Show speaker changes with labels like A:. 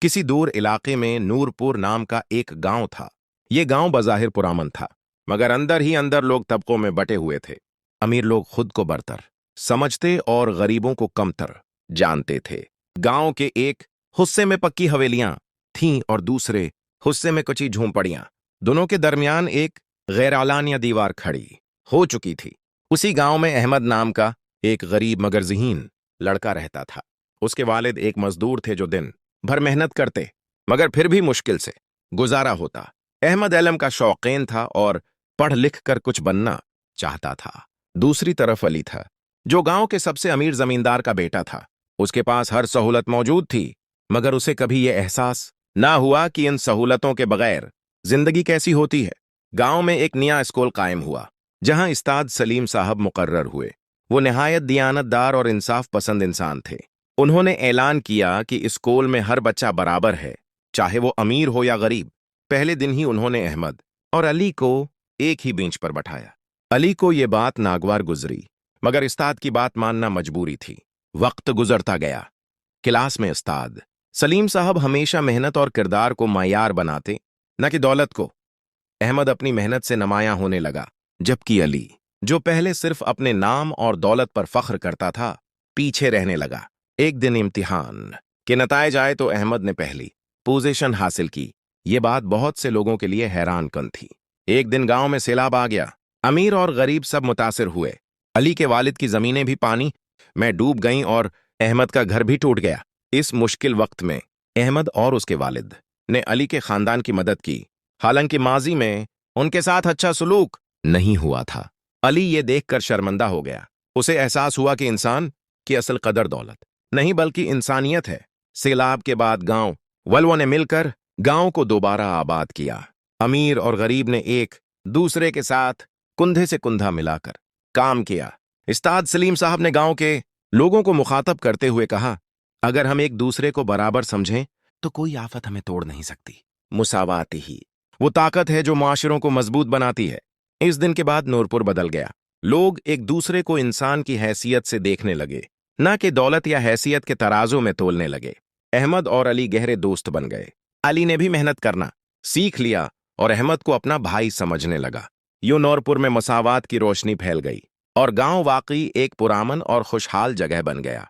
A: किसी दूर इलाके में नूरपुर नाम का एक गांव था। ये गांव बज़ाहिर पुरअमन था, मगर अंदर ही अंदर लोग तबकों में बटे हुए थे। अमीर लोग खुद को बरतर समझते और गरीबों को कमतर जानते थे। गांव के एक हिस्से में पक्की हवेलियां थीं और दूसरे हिस्से में कच्ची झोंपड़ियां। दोनों के दरमियान एक गैरआलानिया दीवार खड़ी हो चुकी थी। उसी गांव में अहमद नाम का एक गरीब मगर ज़हीन लड़का रहता था। उसके वालिद एक मजदूर थे जो दिन भर मेहनत करते, मगर फिर भी मुश्किल से गुजारा होता। अहमद इल्म का शौकीन था और पढ़ लिख कर कुछ बनना चाहता था। दूसरी तरफ अली था, जो गांव के सबसे अमीर जमींदार का बेटा था। उसके पास हर सहूलत मौजूद थी, मगर उसे कभी यह एहसास ना हुआ कि इन सहूलतों के बगैर जिंदगी कैसी होती है। गांव में एक नया स्कूल कायम हुआ, जहां उस्ताद सलीम साहब मुकर्रर हुए। वो निहायत दियानतदार और इंसाफ पसंद इंसान थे। उन्होंने ऐलान किया कि स्कूल में हर बच्चा बराबर है, चाहे वो अमीर हो या गरीब। पहले दिन ही उन्होंने अहमद और अली को एक ही बेंच पर बैठाया। अली को ये बात नागवार गुजरी, मगर उस्ताद की बात मानना मजबूरी थी। वक्त गुजरता गया। क्लास में उस्ताद सलीम साहब हमेशा मेहनत और किरदार को मायार बनाते, न कि दौलत को। अहमद अपनी मेहनत से नुमायां होने लगा, जबकि अली, जो पहले सिर्फ अपने नाम और दौलत पर फख्र करता था, पीछे रहने लगा। एक दिन इम्तिहान के नताइज आए तो अहमद ने पहली पोजीशन हासिल की। ये बात बहुत से लोगों के लिए हैरान कन थी। एक दिन गांव में सैलाब आ गया। अमीर और गरीब सब मुतासिर हुए। अली के वालिद की जमीनें भी पानी में डूब गईं और अहमद का घर भी टूट गया। इस मुश्किल वक्त में अहमद और उसके वालिद ने अली के खानदान की मदद की, हालांकि माजी में उनके साथ अच्छा सलूक नहीं हुआ था। अली ये देखकर शर्मिंदा हो गया। उसे एहसास हुआ कि इंसान की असल कदर दौलत नहीं बल्कि इंसानियत है। सैलाब के बाद गांव वालों ने मिलकर गांव को दोबारा आबाद किया। अमीर और गरीब ने एक दूसरे के साथ कुंधे से कुंधा मिलाकर काम किया। उस्ताद सलीम साहब ने गांव के लोगों को मुखातब करते हुए कहा, अगर हम एक दूसरे को बराबर समझें तो कोई आफत हमें तोड़ नहीं सकती। मुसावात ही वो ताकत है जो माशरों को मजबूत बनाती है। इस दिन के बाद नूरपुर बदल गया। लोग एक दूसरे को इंसान की हैसियत से देखने लगे, न कि दौलत या हैसियत के तराजू में तोलने लगे। अहमद और अली गहरे दोस्त बन गए। अली ने भी मेहनत करना सीख लिया और अहमद को अपना भाई समझने लगा। यूं नूरपुर में मसावात की रोशनी फैल गई और गांव वाकई एक पुरामन और खुशहाल जगह बन गया।